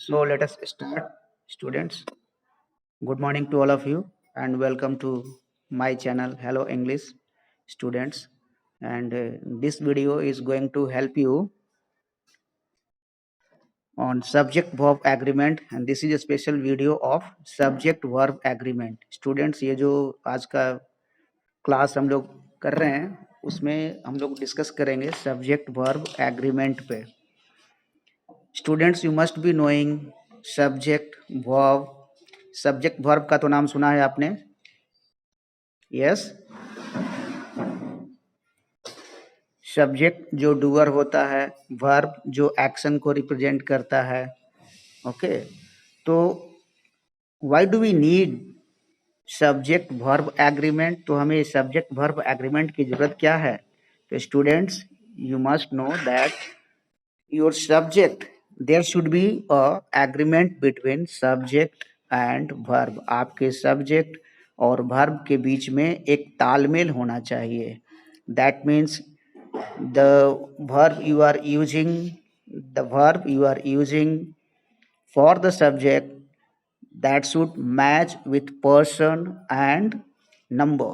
So let us start, students. Good morning to all of you, and welcome to my channel, Hello English students. And this video is going to help you on subject verb agreement, and this is a special video of subject verb agreement. Students, ये जो आज का class हम लोग कर रहे हैं, उसमें हम लोग डिस्कस करेंगे सब्जेक्ट वर्ब एग्रीमेंट पे. Students, you must be knowing subject verb. Subject verb का तो नाम सुना है आपने. यस. सब्जेक्ट जो डूअर होता है, वर्ब जो एक्शन को रिप्रेजेंट करता है. ओके, तो why do we need subject verb agreement? तो हमें सब्जेक्ट वर्ब एग्रीमेंट की जरूरत क्या है? तो students, you must know that your subject, there should be a agreement between subject and verb. आपके सब्जेक्ट और वर्ब के बीच में एक तालमेल होना चाहिए. That means the verb you are using for the subject, that should match with person and number.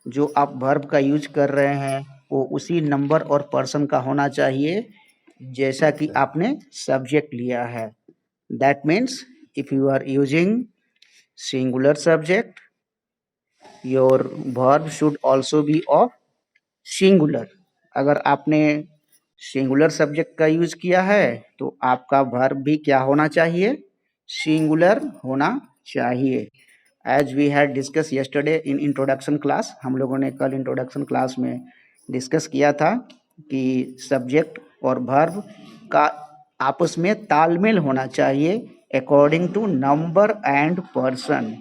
जो आप verb का यूज कर रहे हैं वो उसी नंबर और पर्सन का होना चाहिए जैसा कि आपने सब्जेक्ट लिया है. That means if you are using singular subject, your verb should also be of singular. अगर आपने सिंगुलर सब्जेक्ट का यूज किया है तो आपका वर्ब भी क्या होना चाहिए? सिंगुलर होना चाहिए. As we had discuss yesterday in introduction class, हम लोगों ने कल इंट्रोडक्शन क्लास में डिस्कस किया था कि सब्जेक्ट और वर्ब का आपस में तालमेल होना चाहिए according to number and person.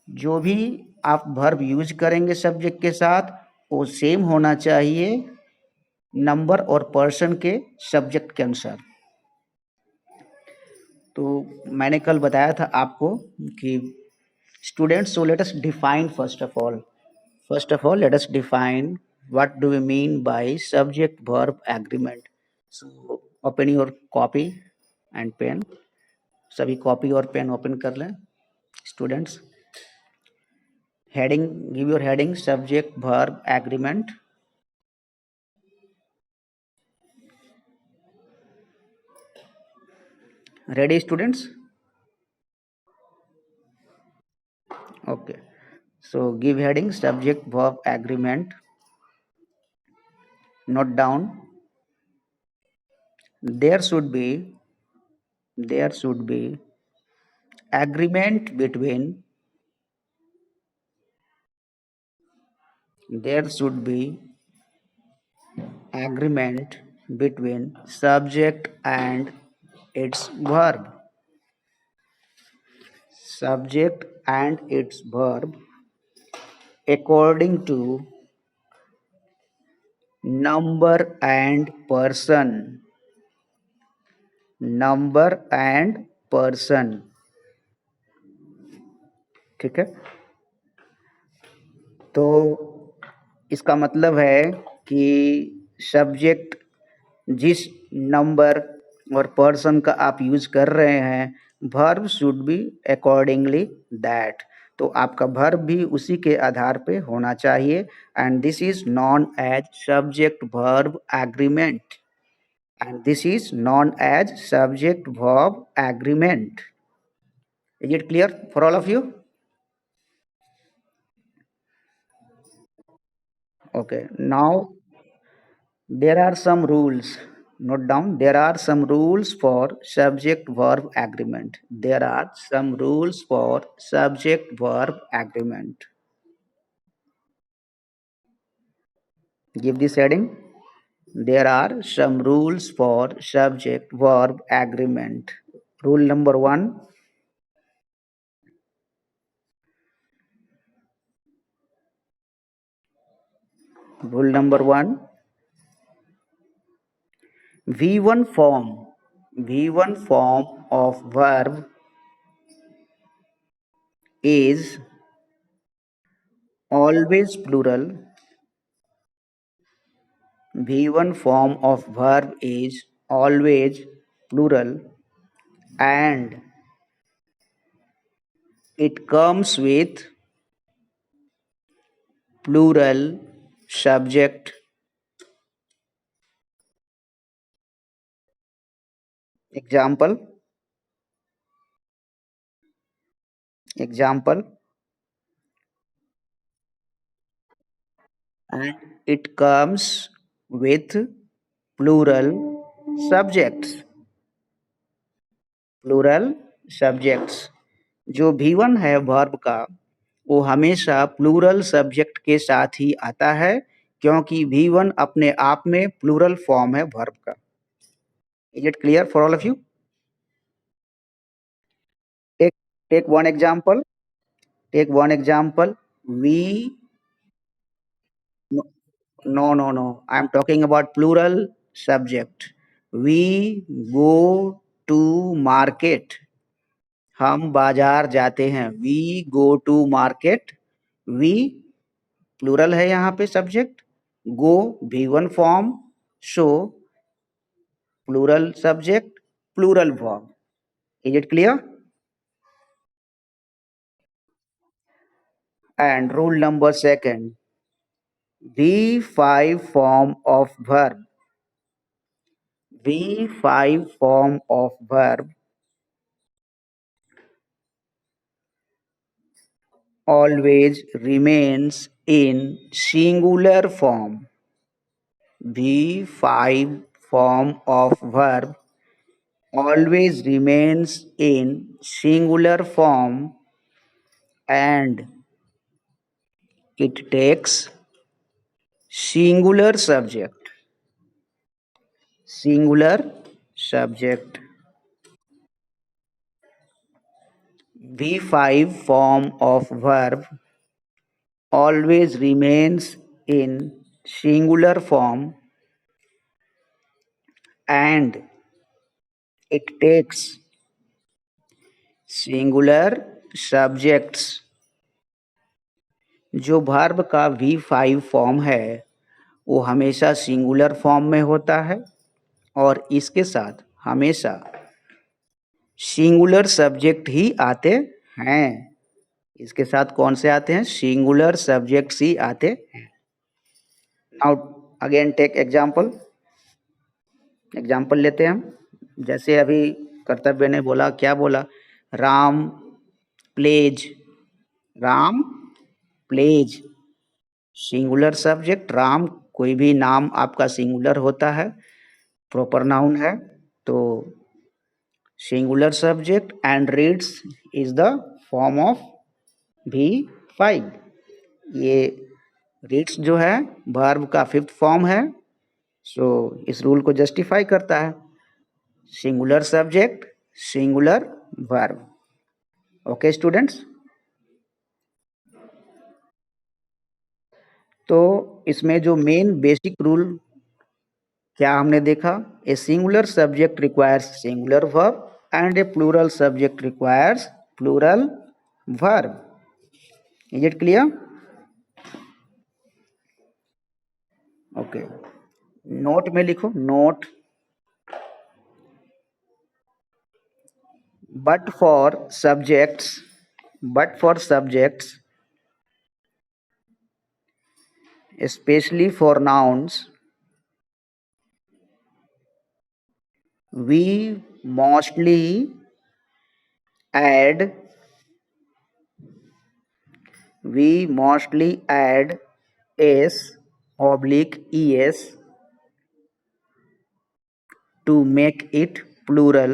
जो भी आप वर्ब यूज करेंगे सब्जेक्ट के साथ वो सेम होना चाहिए नंबर और पर्सन के सब्जेक्ट के अनुसार. तो मैंने कल बताया था आपको कि students, so let us define first of all let us define what do we mean by subject verb agreement. So open your copy and pen. सभी कॉपी और पेन ओपन कर लें. Students, heading, give your heading subject verb agreement. Ready, students? Okay, so give heading subject verb agreement. Note down, there should be agreement between subject and its verb. Subject and its verb according to number and person. ठीक है. तो इसका मतलब है कि subject जिस number और person का आप यूज कर रहे हैं, verb should be accordingly that. तो आपका वर्ब भी उसी के आधार पे होना चाहिए. And this is known as subject verb agreement. Is it clear for all of you? Okay, now there are some rules. Note down, there are some rules for subject verb agreement. Give this heading. There are some rules for subject verb agreement. Rule number 1. V1 form of verb is always plural. V1 form of verb is always plural and it comes with plural subject. Example. And it comes with plural subjects. जो V1 है verb का, वो हमेशा plural subject के साथ ही आता है, क्योंकि V1 अपने आप में प्लूरल फॉर्म है वर्ब का. Is it clear for all of you? Take one example. We no. I am talking about plural subject. We go to market. हम बाजार जाते हैं. We go to market. We plural है यहाँ पे subject. Go V1 form. So plural subject, plural verb. Is it clear? And rule number 2, V5 form of verb. V5 form of verb always remains in singular form. V5 form of verb always remains in singular form and it takes singular subject. V5 form of verb always remains in singular form and it takes singular subjects. जो verb का V5 form है वो हमेशा singular form में होता है और इसके साथ हमेशा सिंगुलर सब्जेक्ट ही आते हैं. इसके साथ कौन से आते हैं? सिंगुलर सब्जेक्ट्स ही आते हैं. नाउ अगेन टेक एग्जाम्पल लेते हैं हम. जैसे अभी कर्तव्य ने बोला, क्या बोला? Ram plays. Singular subject Ram. कोई भी नाम आपका सिंगुलर होता है, प्रॉपर नाउन है, तो singular subject and reads is the form of V5. ये रीड्स जो है वर्ब का 5th फॉर्म है. सो इस रूल को जस्टिफाई करता है. Singular subject, singular verb. Okay students, तो इसमें जो मेन बेसिक रूल क्या हमने देखा? A singular subject requires singular verb and a plural subject requires plural verb. Is it clear? Okay, note में लिखो. Note: but for subjects, especially for nouns, we mostly add s/es to make it plural.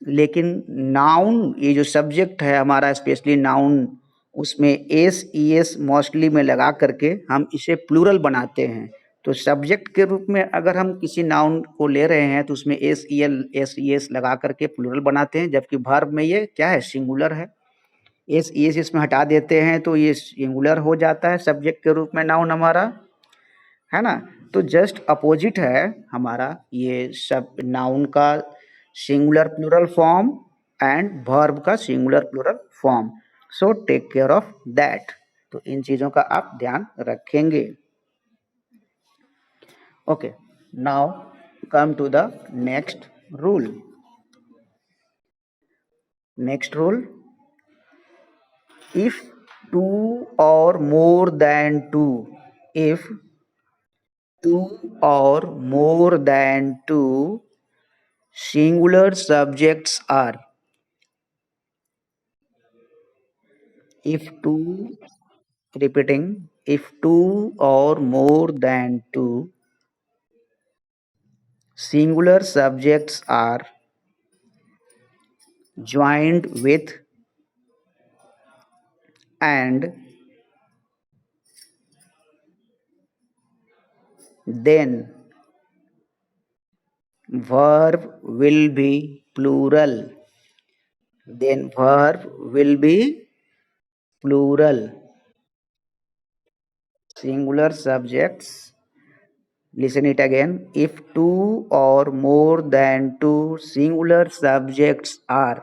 लेकिन noun, ये जो subject है हमारा, specially noun, उसमें S mostly में लगा करके हम इसे प्लूरल बनाते हैं. तो सब्जेक्ट के रूप में अगर हम किसी नाउन को ले रहे हैं तो उसमें एस लगा करके प्लूरल बनाते हैं, जबकि वर्ब में ये क्या है? सिंगुलर है. एस इसमें हटा देते हैं तो ये सिंगुलर हो जाता है सब्जेक्ट के रूप में नाउन हमारा, है ना. तो जस्ट अपोजिट है हमारा ये सब नाउन का singular plural form and verb का singular plural form. So take care of that. तो इन चीजों का आप ध्यान रखेंगे। Okay, now come to the next rule. Next rule, if two or more than two, if two or more than two singular subjects are, if two, repeating, if two or more than two singular subjects are joined with and, then verb will be plural. Then verb will be plural. Singular subjects. Listen it again. If two or more than two singular subjects are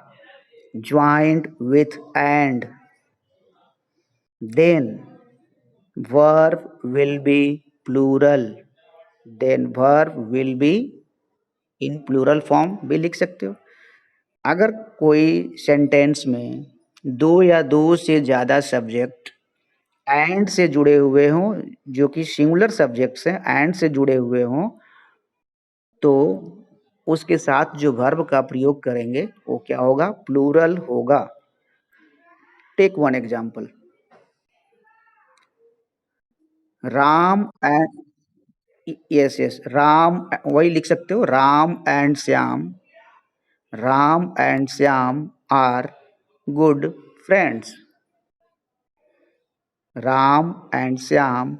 joined with and, then verb will be plural. Then verb will be in plural form भी लिख सकते हो। अगर कोई sentence में दो या दो से ज़्यादा सब्जेक्ट एंड से जुड़े हुए हों, जो कि सिंगुलर सब्जेक्ट्स हैं, एंड से जुड़े हुए हों, तो उसके साथ जो वर्ब का प्रयोग करेंगे वो क्या होगा? प्लूरल होगा। Take one example, Ram and, yes yes, Ram, वही लिख सकते हो, Ram and Shyam, Ram and Shyam are good friends. Ram and Shyam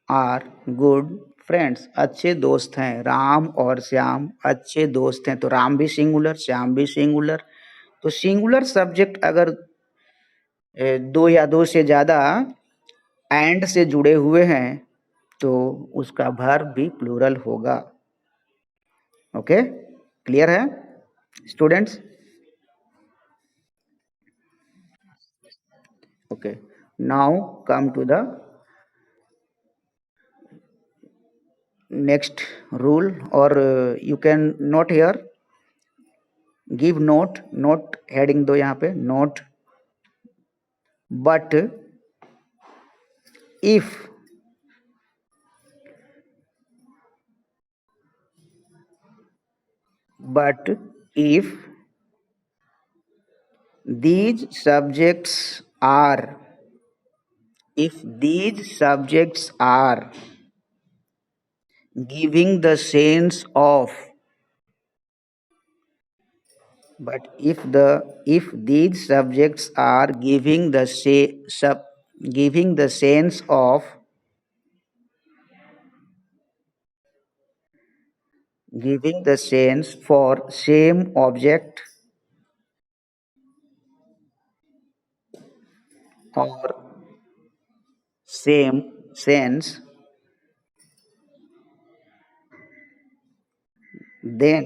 are good friends, अच्छे दोस्त हैं। राम और श्याम अच्छे दोस्त हैं, तो राम भी सिंगुलर, श्याम भी सिंगुलर। तो सिंगुलर सब्जेक्ट अगर दो या दो से ज्यादा एंड से जुड़े हुए हैं तो उसका वर्ब भी प्लूरल होगा। ओके, क्लियर है students? Okay, now come to the next rule, or you can note here, give note, note heading दो यहाँ पे, note, but if these subjects are, if these subjects are giving the sense of, but if these subjects are giving the giving the sense of, giving the sense for same object or same sense, then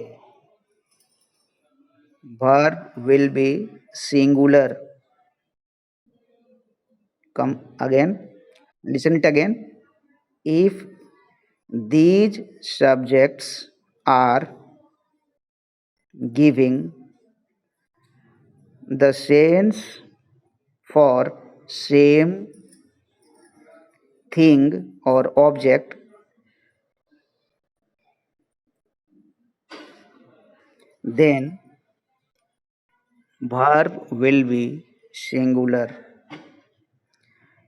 verb will be singular. Come again, listen it again. If these subjects are giving the sense for same thing or object, then verb will be singular.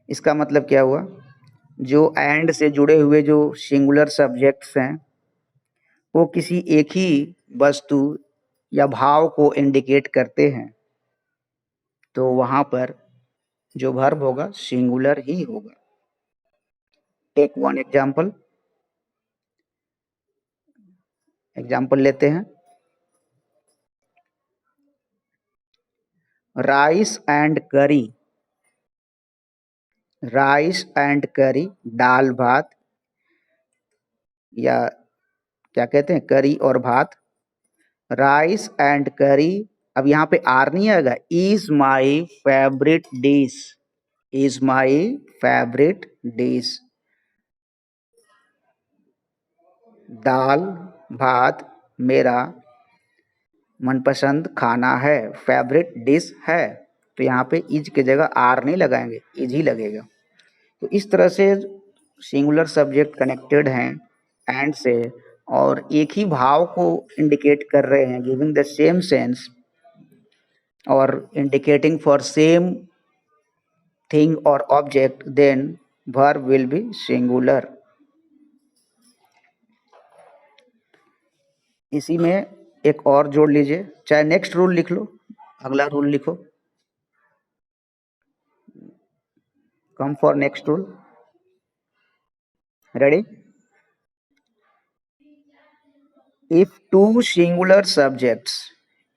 इसका मतलब क्या हुआ? जो and से जुड़े हुए जो singular subjects हैं वो किसी एक ही वस्तु या भाव को इंडिकेट करते हैं, तो वहां पर जो वर्ब होगा सिंगुलर ही होगा। टेक वन एग्जाम्पल, लेते हैं। राइस एंड करी, राइस एंड करी, दाल भात, या क्या कहते हैं, करी और भात। राइस एंड करी, अब यहाँ पे आर नहीं आएगा, is my favourite dish, is my favorite dish. दाल भात मेरा मनपसंद खाना है, फेवरेट डिश है। तो यहाँ पे इज की जगह आर नहीं लगाएंगे, इज ही लगेगा। तो इस तरह से सिंगुलर सब्जेक्ट कनेक्टेड हैं एंड से और एक ही भाव को इंडिकेट कर रहे हैं, गिविंग द सेम सेंस और इंडिकेटिंग फॉर सेम थिंग और object, then verb will be singular. इसी में एक और जोड़ लीजिए, चाहे नेक्स्ट रूल लिख लो, अगला रूल लिखो। Come for next rule. Ready? if two singular subjects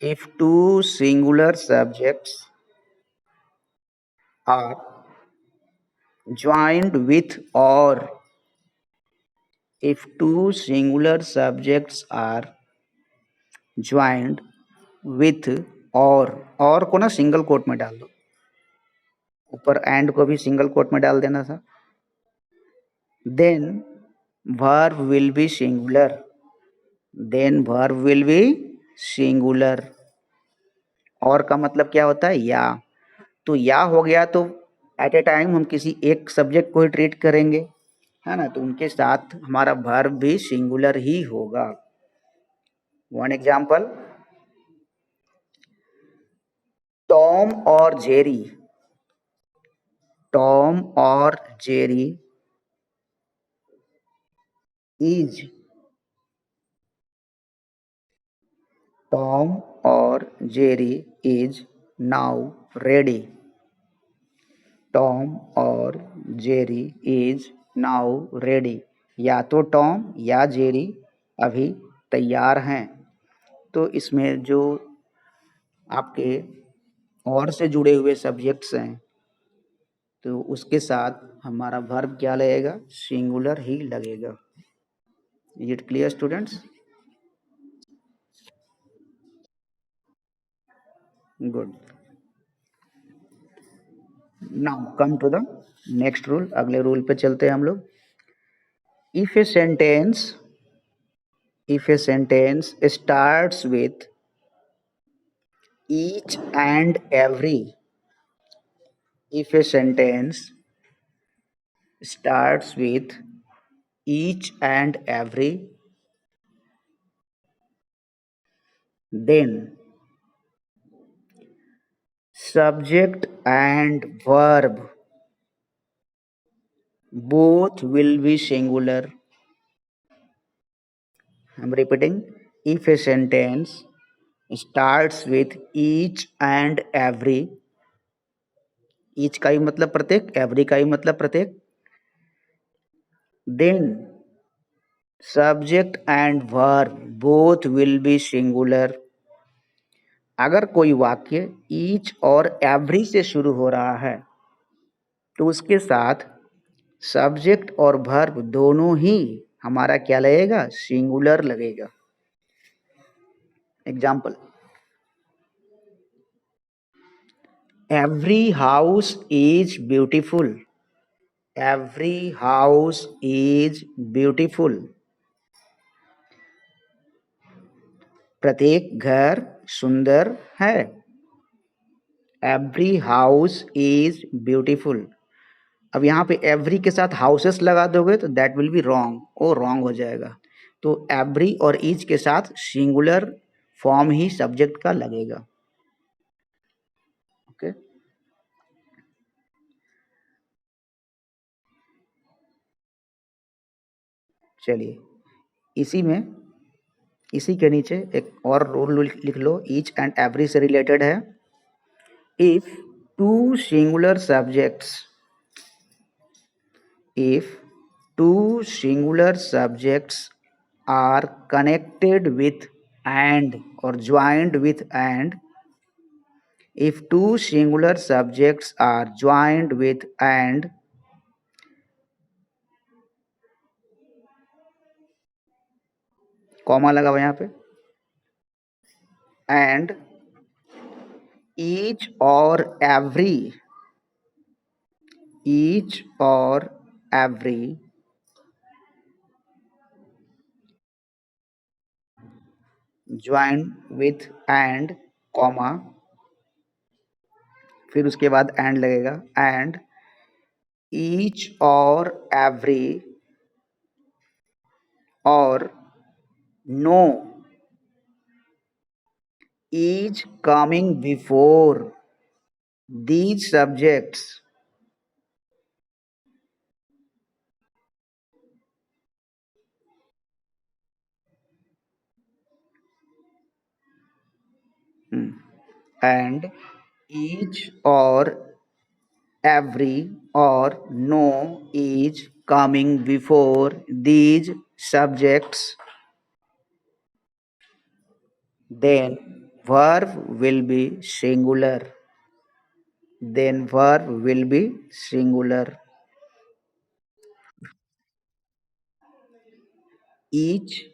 if two singular subjects are joined with or if two singular subjects are joined with और को ना सिंगल कोट में डाल दो, ऊपर एंड को भी सिंगल कोट में डाल देना था। Then verb will be singular, then verb will be singular। और का मतलब क्या होता है? या। तो या हो गया तो एट ए टाइम हम किसी एक सब्जेक्ट को ही ट्रीट करेंगे, है ना, तो उनके साथ हमारा वर्ब भी सिंगुलर ही होगा। वन एग्जाम्पल, टॉम और जेरी। टॉम और जेरी इज टॉम और Jerry is now ready. Tom और जेरी इज नाउ रेडी। या तो टॉम या जेरी अभी तैयार हैं। तो इसमें जो आपके और से जुड़े हुए सब्जेक्ट्स हैं तो उसके साथ हमारा वर्ब क्या लगेगा? सिंगुलर ही लगेगा। Is it clear students? Good. Now come to the next rule. अगले रूल पे चलते हैं हम लोग। If a sentence starts with each and every, if a sentence starts with each and every, then subject and verb both will be singular. I'm repeating, if a sentence starts with each and every, each का ही मतलब प्रत्येक, every का ही मतलब प्रत्येक, then subject and verb both will be singular. अगर कोई वाक्य each और एवरी से शुरू हो रहा है तो उसके साथ सब्जेक्ट और वर्ब दोनों ही हमारा क्या लगेगा? सिंगुलर लगेगा। Example, every house is beautiful. Every house is beautiful. प्रत्येक घर सुंदर है। Every house is beautiful. अब यहाँ पे एवरी के साथ हाउसेस लगा दोगे तो दैट विल बी रॉन्ग, वो रॉन्ग हो जाएगा। तो एवरी और ईच के साथ सिंगुलर फॉर्म ही सब्जेक्ट का लगेगा। ओके, चलिए इसी के नीचे एक और रूल लिख लो, ईच एंड एवरी से रिलेटेड है। If two singular subjects are connected with and or joined with and, if two singular subjects are joined with and, comma लगा हुआ यहाँ पे, and each or every each or every, join with and, comma, फिर उसके बाद and लगेगा, and each और every और no is coming before these subjects, and each or every or no is coming before these subjects, then verb will be singular. Then verb will be singular. Each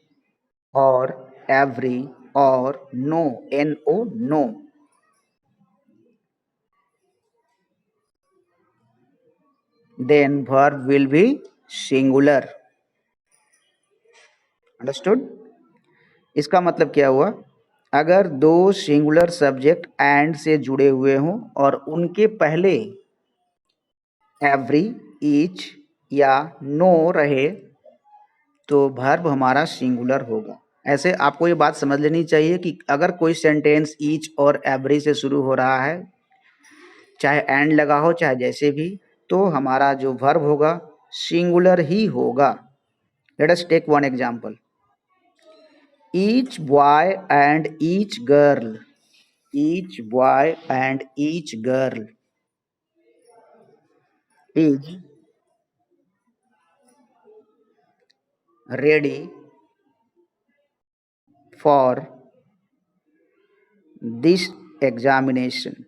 or every or no, no, no. Then verb will be singular. Understood? इसका मतलब क्या हुआ? अगर दो singular subject and से जुड़े हुए हों और उनके पहले एवरी, ईच या नो रहे तो वर्ब हमारा सिंगुलर होगा। ऐसे आपको ये बात समझ लेनी चाहिए कि अगर कोई सेंटेंस ईच और एवरी से शुरू हो रहा है, चाहे एंड लगा हो चाहे जैसे भी, तो हमारा जो वर्ब होगा सिंगुलर ही होगा। Let us take one example. Each boy and each girl, each boy and each girl is ready for this examination.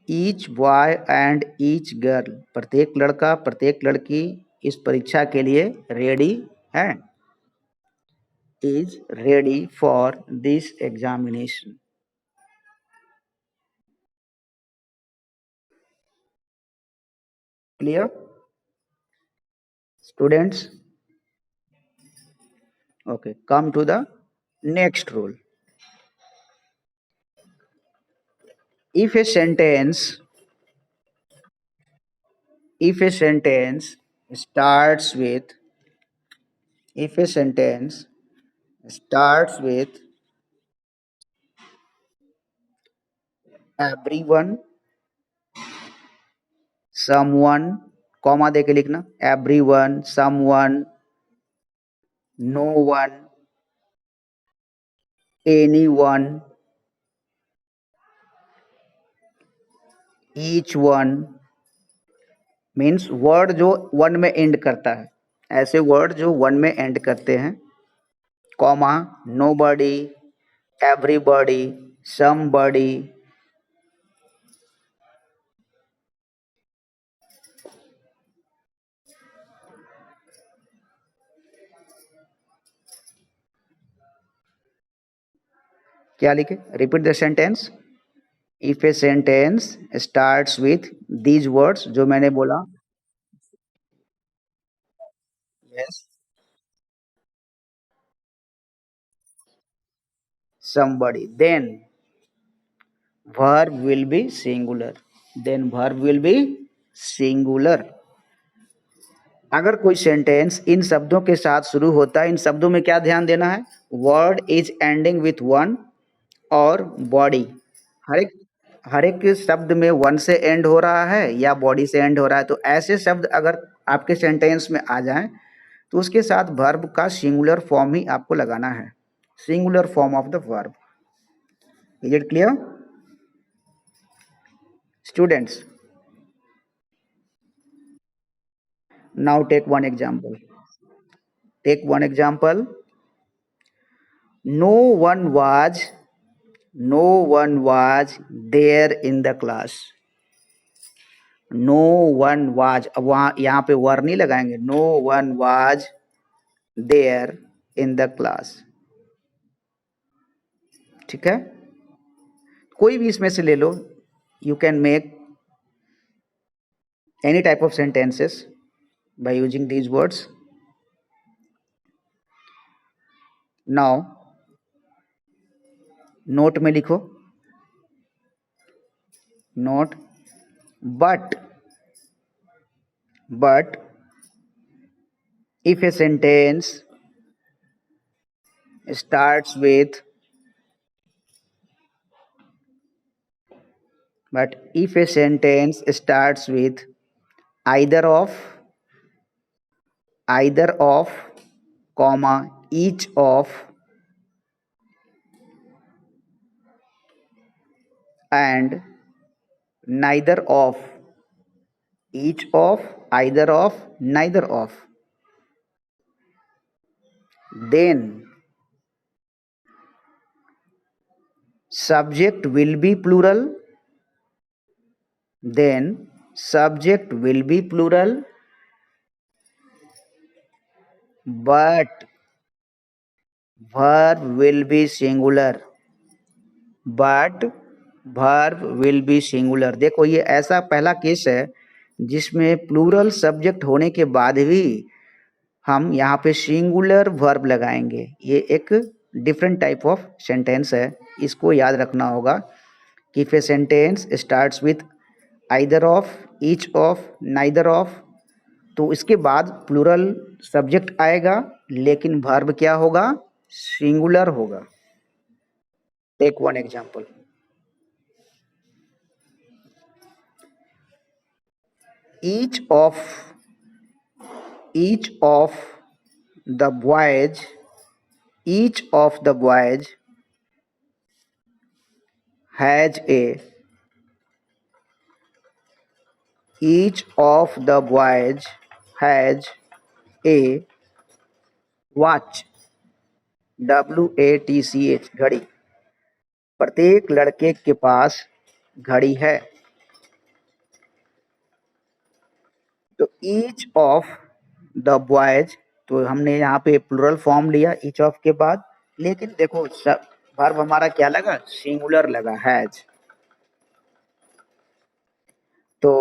Each boy and each girl, प्रत्येक लड़का प्रत्येक लड़की इस परीक्षा के लिए रेडी है, is ready for this examination. Clear? Students? Okay, come to the next rule. If a sentence if a sentence starts with if a sentence starts with everyone, someone, comma देके लिखना, everyone, someone, no one, anyone, each one, means word जो one में and करता है, ऐसे word जो one में and करते हैं, कॉमा, nobody, everybody, somebody, क्या लिखे? Repeat the sentence. If a sentence starts with these words, जो मैंने बोला, yes, somebody, then verb will be singular. Then verb will be singular. अगर कोई सेंटेंस इन शब्दों के साथ शुरू होता है, इन शब्दों में क्या ध्यान देना है? Word is ending with one और बॉडी। हर एक शब्द में वन से एंड हो रहा है या बॉडी से एंड हो रहा है, तो ऐसे शब्द अगर आपके सेंटेंस में आ जाएं तो उसके साथ वर्ब का सिंगुलर फॉर्म ही आपको लगाना है, singular form of the verb. Is it clear students? Now take one example. Take one example. No one was no one was there in the class. No one was, अब वहाँ यहाँ पे वर नहीं लगाएंगे. No one was there in the class. ठीक है, कोई भी इसमें से ले लो. You can make any type of sentences by using these words. Now note में लिखो, note, but if a sentence starts with either of comma each of and neither of, each of, either of, neither of, then subject will be plural, but verb will be singular, देखो ये ऐसा पहला case है जिसमें plural subject होने के बाद भी हम यहाँ पे सिंगुलर वर्ब लगाएंगे। ये एक डिफरेंट टाइप ऑफ सेंटेंस है, इसको याद रखना होगा कि if a sentence starts with either of, each of, neither of, तो इसके बाद प्लूरल सब्जेक्ट आएगा लेकिन वर्ब क्या होगा, सिंगुलर होगा। Take one example, each of the boys has a watch, WATCH, घड़ी। प्रत्येक लड़के के पास घड़ी है। तो ईच ऑफ द बॉयज, तो हमने यहाँ पे प्लूरल फॉर्म लिया ईच ऑफ के बाद, लेकिन देखो वर्ब हमारा क्या लगा, सिंगुलर लगा, हैज। तो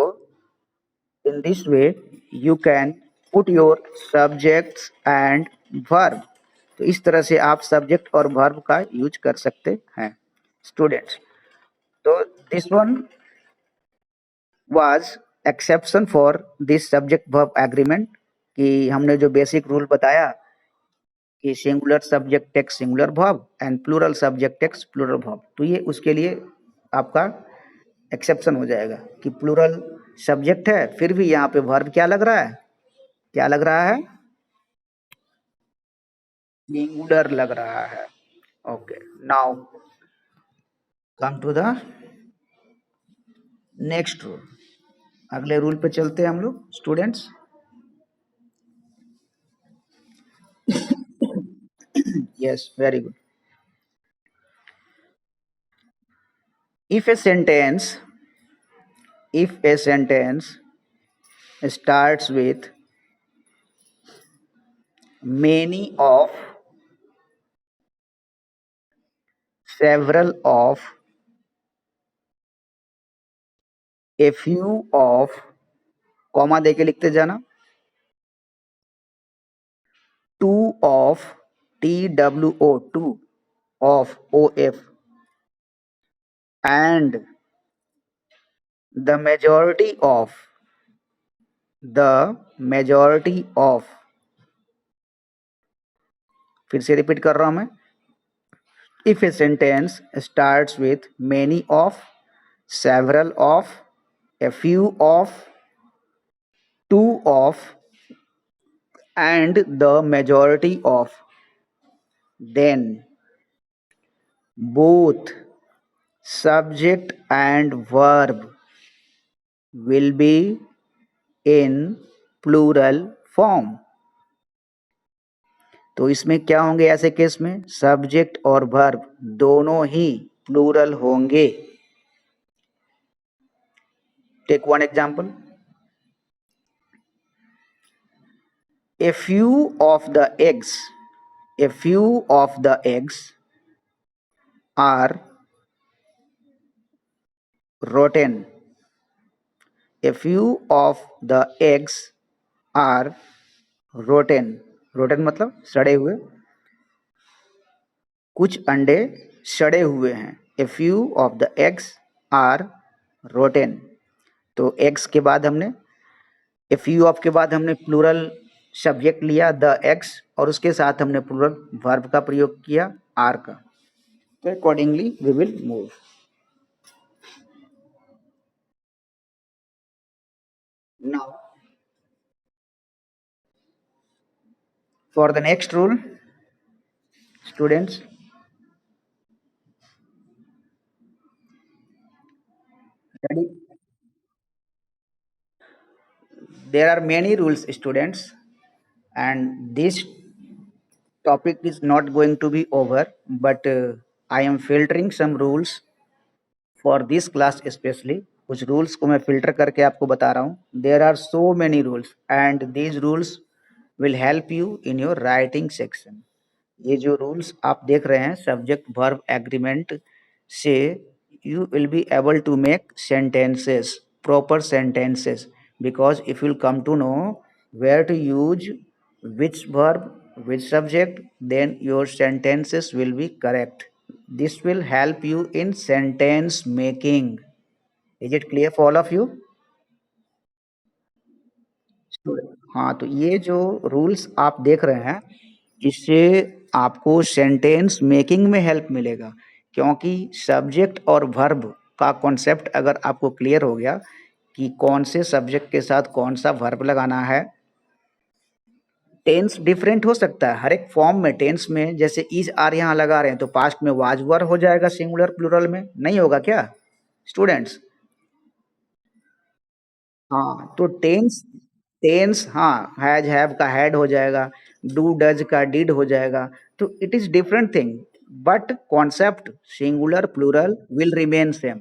in this way you can put your subjects and verb. तो इस तरह से आप सब्जेक्ट और वर्ब का यूज कर सकते हैं स्टूडेंट्स। तो this one was exception for this subject verb agreement, कि हमने जो बेसिक रूल बताया कि singular subject takes singular verb and plural subject takes plural verb, तो ये उसके लिए आपका एक्सेप्शन हो जाएगा कि प्लूरल सब्जेक्ट है फिर भी यहाँ पे वर्ब क्या लग रहा है, सिंगुलर लग रहा है। Okay, now come to the next rule. अगले रूल पे चलते हैं हम लोग students. Yes, very good. If a sentence starts with many of, several of, a few of, comma देके लिखते जाना, two of, TWO, two of, OF, and the majority of, फिर से रिपीट कर रहा हूं मैं। If a sentence starts with many of, several of, a few of, two of, and the majority of, then both subject and verb will be in plural form। तो इसमें क्या होंगे ऐसे केस में, सब्जेक्ट और वर्ब दोनों ही plural होंगे। Take one example, a few of the eggs are rotten, A few of the eggs are rotten. Rotten मतलब सड़े हुए. कुछ अंडे सड़े हुए हैं. A few of the eggs are rotten. तो eggs के बाद हमने ए फ्यू ऑफ के बाद हमने प्लूरल सब्जेक्ट लिया द एक्स और उसके साथ हमने प्लूरल वर्ब का प्रयोग किया आर का. तो accordingly we will move. Now for the next rule students, ready? There are many rules, students, and this topic is not going to be over, but I am filtering some rules for this class specially. कुछ rules को मैं filter करके आपको बता रहा हूँ. There are so many rules and these rules will help you in your writing section. ये जो रूल्स आप देख रहे हैं सब्जेक्ट वर्ब एग्रीमेंट से you will be able to make sentences, proper sentences, because if you'll come to know where to use which verb, which subject, then your sentences will be correct. This will help you in sentence making. Is it clear for all of you? हाँ, तो ये जो rules आप देख रहे हैं इससे आपको सेंटेंस मेकिंग में हेल्प मिलेगा, क्योंकि सब्जेक्ट और वर्ब का कॉन्सेप्ट अगर आपको क्लियर हो गया कि कौन से सब्जेक्ट के साथ कौन सा वर्ब लगाना है. टेंस डिफरेंट हो सकता है हर एक फॉर्म में. टेंस में जैसे इज आर यहाँ लगा रहे हैं तो पास्ट में वाज वर हो जाएगा सिंगुलर प्लूरल में, नहीं होगा क्या स्टूडेंट्स? हाँ, तो टेंस टेंस हाँ हैज हैव का हैड हो जाएगा, डू डज का डिड हो जाएगा. तो it is different thing, but concept singular plural will remain same.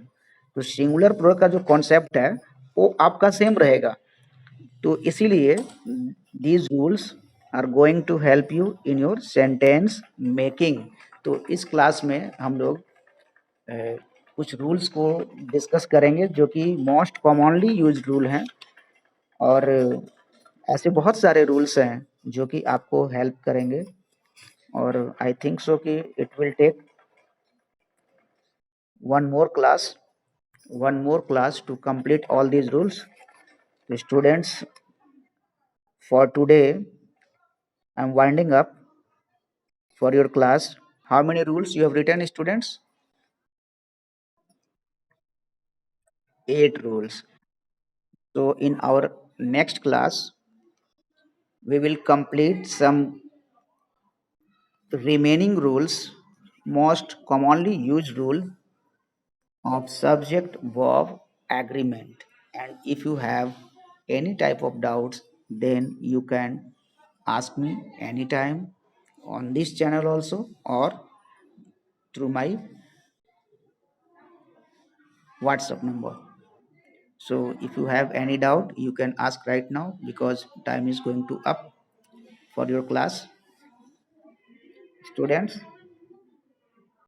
तो सिंगुलर प्लूरल का जो कॉन्सेप्ट है वो आपका सेम रहेगा. तो इसीलिए these rules are going to help you in your sentence making. तो इस क्लास में हम लोग कुछ रूल्स को डिस्कस करेंगे जो कि मोस्ट कॉमनली यूज्ड रूल हैं, और ऐसे बहुत सारे रूल्स हैं जो कि आपको हेल्प करेंगे. और आई थिंक सो कि it will take one more class to complete all these rules. Students, for today I am winding up for your class. How many rules you have written, students? 8 rules. So in our next class, we will complete some remaining rules, most commonly used rule of subject verb agreement. And if you have any type of doubts, then you can ask me anytime on this channel also, or through my WhatsApp number. So if you have any doubt, you can ask right now because time is going to up for your class. Students,